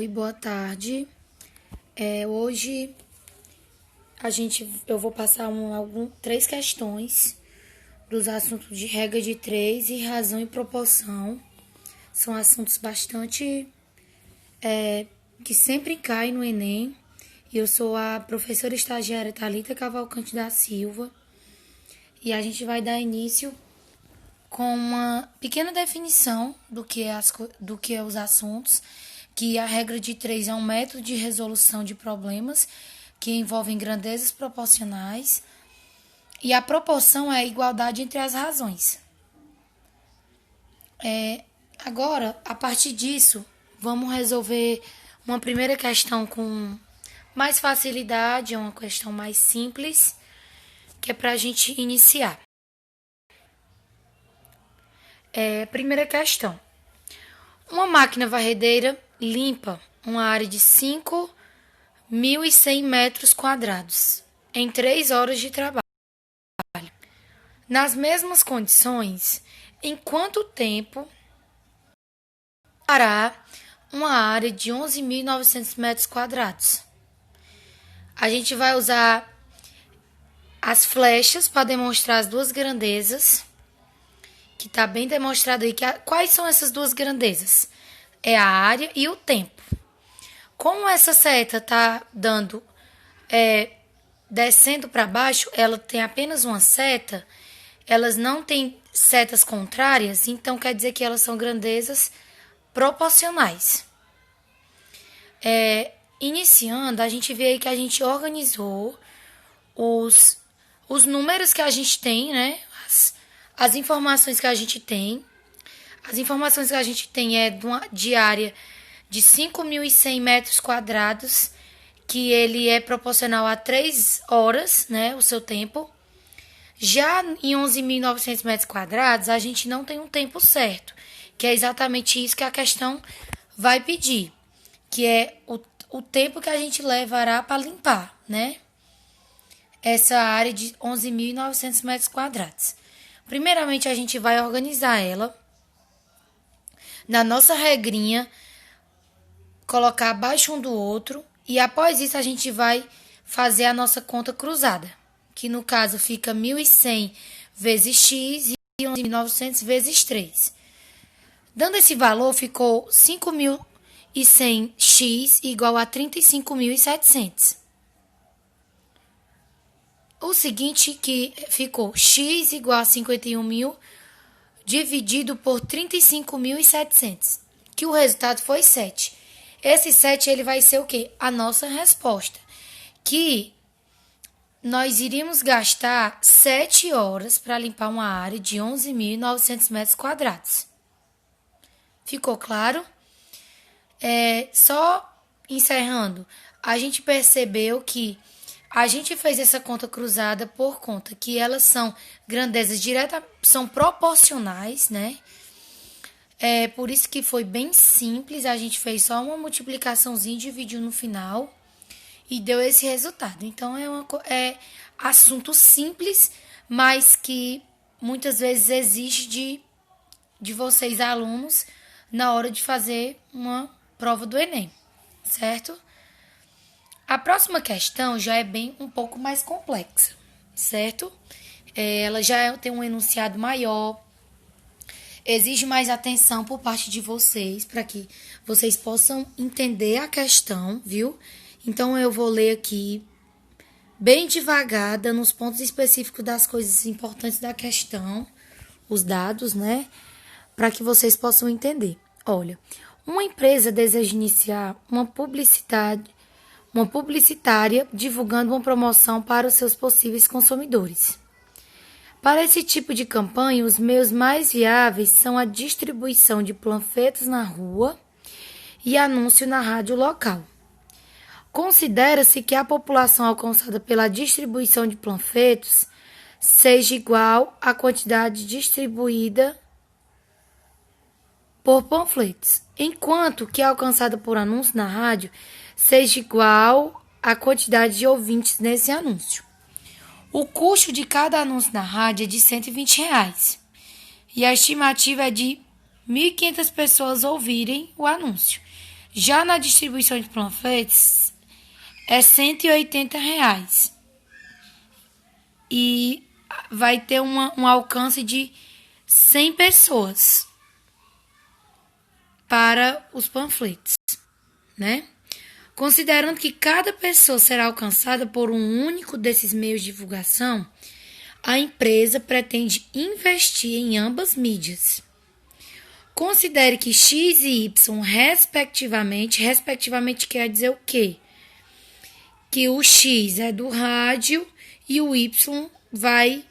Oi, boa tarde. Hoje eu vou passar três questões dos assuntos de regra de três e razão e proporção. São assuntos bastante que sempre caem no Enem. Eu sou a professora estagiária Thalita Cavalcante da Silva e a gente vai dar início com uma pequena definição do que é os assuntos, que a regra de três é um método de resolução de problemas que envolvem grandezas proporcionais e a proporção é a igualdade entre as razões. Agora, a partir disso, vamos resolver uma primeira questão com mais facilidade, é uma questão mais simples, que é para a gente iniciar. Primeira questão. Uma máquina varredeira limpa uma área de 5.100 metros quadrados em 3 horas de trabalho. Nas mesmas condições, em quanto tempo fará uma área de 11.900 metros quadrados? A gente vai usar as flechas para demonstrar as duas grandezas, que está bem demonstrado aí. Quais são essas duas grandezas? É a área e o tempo. Como essa seta está dando descendo para baixo, ela tem apenas uma seta, elas não têm setas contrárias, então quer dizer que elas são grandezas proporcionais. Iniciando, a gente vê aí que a gente organizou os números que a gente tem, né? As informações que a gente tem. As informações que a gente tem é de área de 5.100 metros quadrados, que ele é proporcional a 3 horas, né, o seu tempo. Já em 11.900 metros quadrados, a gente não tem um tempo certo, que é exatamente isso que a questão vai pedir, que é o tempo que a gente levará para limpar, né, essa área de 11.900 metros quadrados. Primeiramente, a gente vai organizar ela na nossa regrinha, colocar abaixo um do outro, e após isso a gente vai fazer a nossa conta cruzada, que no caso fica 1.100 vezes x e 11.900 vezes 3. Dando esse valor, ficou 5.100x igual a 35.700. O seguinte que ficou x igual a 51.000 dividido por 35.700, que o resultado foi 7. Esse 7 ele vai ser o quê? A nossa resposta, que nós iríamos gastar 7 horas para limpar uma área de 11.900 metros quadrados. Ficou claro? Só encerrando, a gente percebeu que a gente fez essa conta cruzada por conta que elas são grandezas são proporcionais, né? Por isso que foi bem simples, a gente fez só uma multiplicaçãozinha, dividiu no final e deu esse resultado. Então, é assunto simples, mas que muitas vezes exige de vocês, alunos, na hora de fazer uma prova do Enem, certo? A próxima questão já é um pouco mais complexa, certo? Ela já tem um enunciado maior, exige mais atenção por parte de vocês, para que vocês possam entender a questão, viu? Então, eu vou ler aqui bem devagar, dando os pontos específicos das coisas importantes da questão, os dados, né? Para que vocês possam entender. Olha, uma empresa deseja iniciar uma publicitária divulgando uma promoção para os seus possíveis consumidores. Para esse tipo de campanha, os meios mais viáveis são a distribuição de panfletos na rua e anúncio na rádio local. Considera-se que a população alcançada pela distribuição de panfletos seja igual à quantidade distribuída por panfletos, enquanto que a alcançada por anúncio na rádio seja igual à quantidade de ouvintes nesse anúncio. O custo de cada anúncio na rádio é de R$120 e a estimativa é de 1.500 pessoas ouvirem o anúncio. Já na distribuição de panfletos, é R$ 180. E vai ter um alcance de 100 pessoas para os panfletos, né? Considerando que cada pessoa será alcançada por um único desses meios de divulgação, a empresa pretende investir em ambas mídias. Considere que X e Y, respectivamente quer dizer o quê? Que o X é do rádio e o Y vai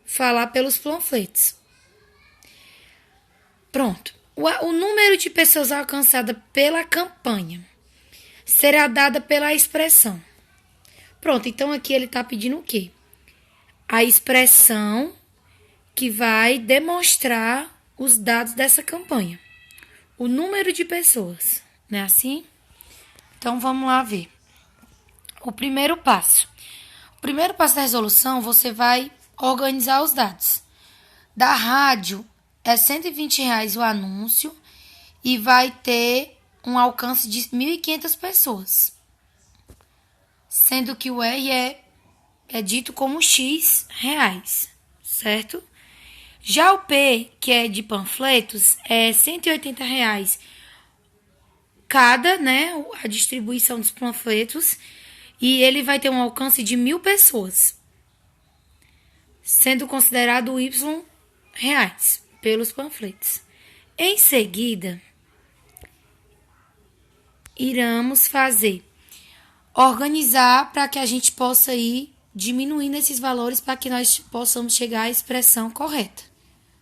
falar pelos panfletos. Pronto. O número de pessoas alcançadas pela campanha será dada pela expressão. Pronto, então aqui ele está pedindo o quê? A expressão que vai demonstrar os dados dessa campanha. O número de pessoas, não é assim? Então, vamos lá ver. O primeiro passo. O primeiro passo da resolução, você vai organizar os dados. Da rádio, é R$ 120 o anúncio e vai ter um alcance de 1.500 pessoas. Sendo que o R é dito como X reais, certo? Já o P, que é de panfletos, é R$ 180 cada, né? A distribuição dos panfletos. E ele vai ter um alcance de 1.000 pessoas. Sendo considerado o Y reais pelos panfletos. Em seguida, iremos organizar para que a gente possa ir diminuindo esses valores para que nós possamos chegar à expressão correta,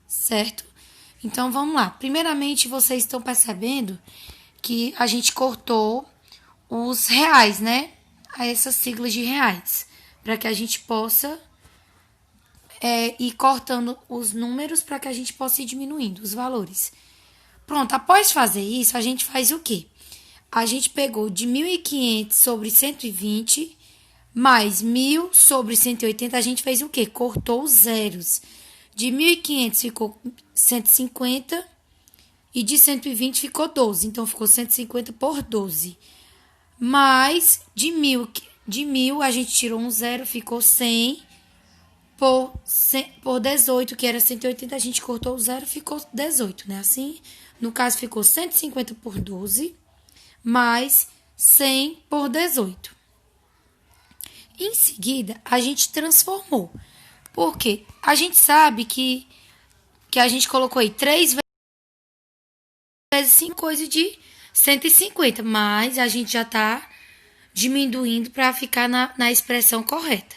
certo? Então, vamos lá. Primeiramente, vocês estão percebendo que a gente cortou os reais, né? A essas siglas de reais, para que a gente possa ir cortando os números para que a gente possa ir diminuindo os valores. Pronto, após fazer isso, a gente faz o quê? A gente pegou de 1.500 sobre 120, mais 1.000 sobre 180, a gente fez o quê? Cortou os zeros. De 1.500 ficou 150 e de 120 ficou 12. Então, ficou 150 por 12. Mais de 1.000 a gente tirou um zero, ficou 100 por 18, que era 180, a gente cortou o zero, ficou 18, né? Assim, no caso, ficou 150 por 12, mais 100 por 18. Em seguida, a gente transformou. Por quê? A gente sabe que a gente colocou aí 3 vezes 5, coisa de 150, mas a gente já está diminuindo para ficar na expressão correta.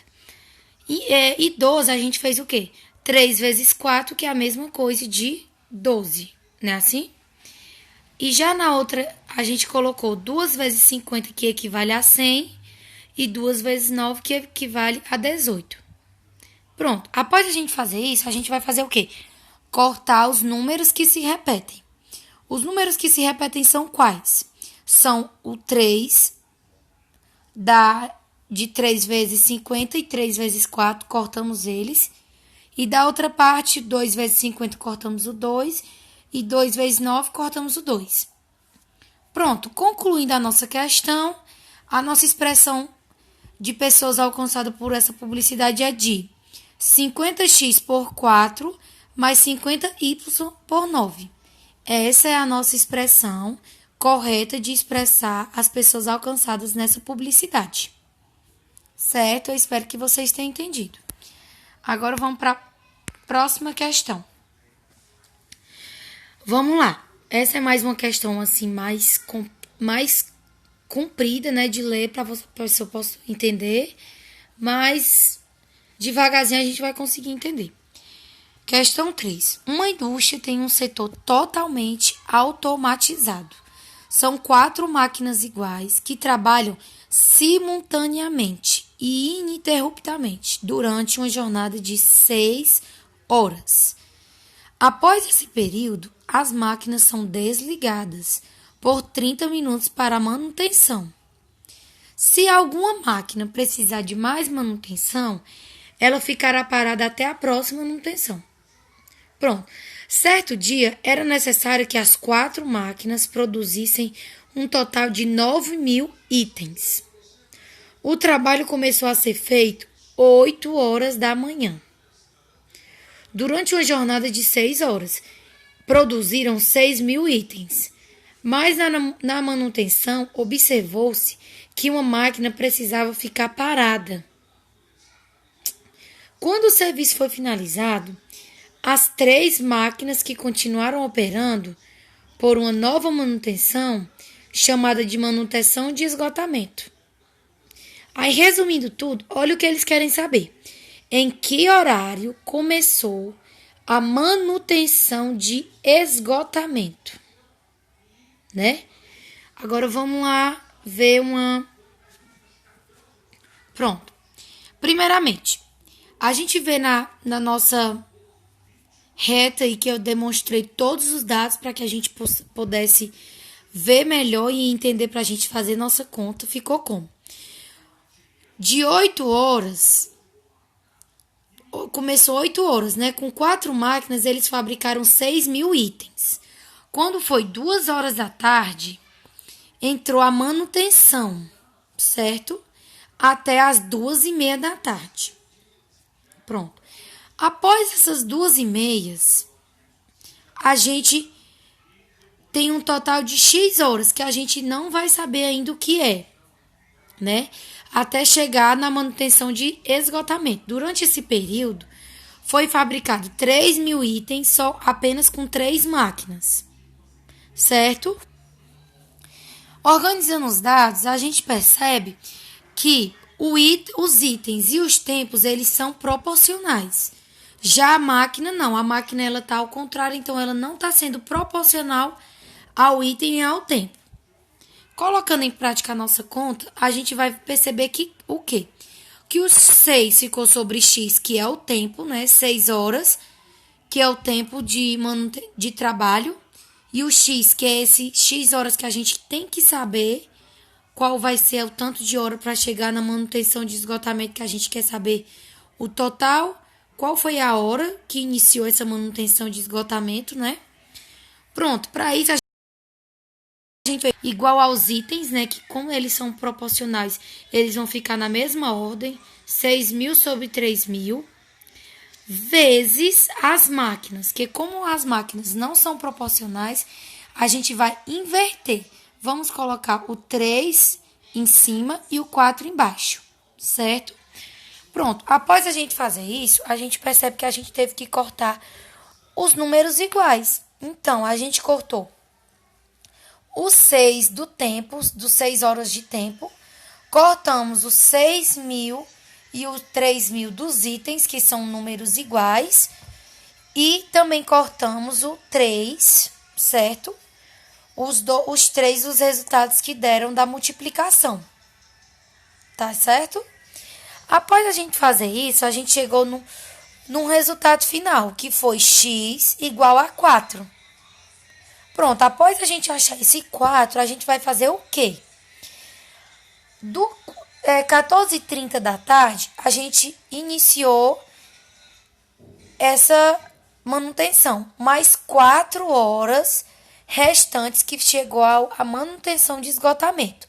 E 12 a gente fez o quê? 3 vezes 4, que é a mesma coisa de 12, não é assim? E já na outra, a gente colocou 2 vezes 50, que equivale a 100, e 2 vezes 9, que equivale a 18. Pronto, após a gente fazer isso, a gente vai fazer o quê? Cortar os números que se repetem. Os números que se repetem são quais? São o 3, de 3 vezes 50 e 3 vezes 4, cortamos eles. E da outra parte, 2 vezes 50, cortamos o 2. E 2 vezes 9, cortamos o 2. Pronto, concluindo a nossa questão, a nossa expressão de pessoas alcançadas por essa publicidade é de 50x por 4 mais 50y por 9. Essa é a nossa expressão correta de expressar as pessoas alcançadas nessa publicidade. Certo? Eu espero que vocês tenham entendido. Agora vamos para a próxima questão. Vamos lá. Essa é mais uma questão assim mais comprida, né, de ler para você eu possa entender, mas devagarzinho a gente vai conseguir entender. Questão 3. Uma indústria tem um setor totalmente automatizado. São 4 máquinas iguais que trabalham simultaneamente e ininterruptamente durante uma jornada de 6 horas. Após esse período, as máquinas são desligadas por 30 minutos para manutenção. Se alguma máquina precisar de mais manutenção, ela ficará parada até a próxima manutenção. Pronto. Certo dia, era necessário que as 4 máquinas produzissem um total de 9.000 itens. O trabalho começou a ser feito 8 horas da manhã. Durante uma jornada de 6 horas, produziram 6.000 itens. Mas na manutenção, observou-se que uma máquina precisava ficar parada. Quando o serviço foi finalizado, as 3 máquinas que continuaram operando por uma nova manutenção, chamada de manutenção de esgotamento. Aí, resumindo tudo, olha o que eles querem saber. Em que horário começou a manutenção de esgotamento? Né? Agora vamos lá ver uma... Pronto. Primeiramente, a gente vê na nossa reta aí que eu demonstrei todos os dados para que a gente pudesse ver melhor e entender para a gente fazer nossa conta. Ficou como? De 8 horas, começou 8 horas, né? Com 4 máquinas, eles fabricaram 6.000 itens. Quando foi 2 horas da tarde, entrou a manutenção, certo? Até as 2:30 da tarde. Pronto. Após essas 2:30, a gente tem um total de X horas, que a gente não vai saber ainda o que é, né? Até chegar na manutenção de esgotamento. Durante esse período, foi fabricado 3.000 itens só apenas com 3 máquinas, certo? Organizando os dados, a gente percebe que os itens e os tempos, eles são proporcionais. Já a máquina, não. A máquina, ela está ao contrário, então ela não está sendo proporcional ao item e ao tempo. Colocando em prática a nossa conta, a gente vai perceber que o quê? Que o 6 ficou sobre X, que é o tempo, né? 6 horas, que é o tempo de trabalho. E o X, que é esse X horas que a gente tem que saber qual vai ser o tanto de hora para chegar na manutenção de esgotamento, que a gente quer saber o total, qual foi a hora que iniciou essa manutenção de esgotamento, né? Pronto, para isso a gente igual aos itens, né, que como eles são proporcionais, eles vão ficar na mesma ordem, 6.000 sobre 3.000, vezes as máquinas, que como as máquinas não são proporcionais, a gente vai inverter. Vamos colocar o 3 em cima e o 4 embaixo, certo? Pronto, após a gente fazer isso, a gente percebe que a gente teve que cortar os números iguais. Então, a gente cortou o 6 do tempo, dos 6 horas de tempo, cortamos os 6.000 e os 3.000 dos itens, que são números iguais, e também cortamos o 3, certo? Os 3 os resultados que deram da multiplicação, tá certo? Após a gente fazer isso, a gente chegou num resultado final, que foi x igual a 4. Pronto, após a gente achar esse 4, a gente vai fazer o quê? Do 14h30 da tarde, a gente iniciou essa manutenção, mais 4 horas restantes que chegou a manutenção de esgotamento.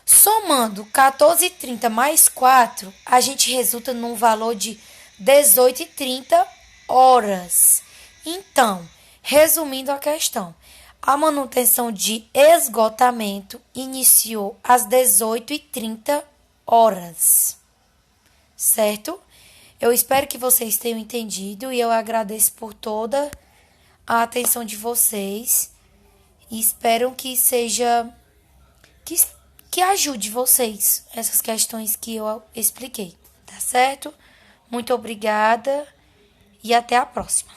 Somando 14h30 mais 4, a gente resulta num valor de 18h30 horas. Então, resumindo a questão, a manutenção de esgotamento iniciou às 18h30 horas, certo? Eu espero que vocês tenham entendido e eu agradeço por toda a atenção de vocês e espero que seja... que ajude vocês essas questões que eu expliquei, tá certo? Muito obrigada e até a próxima.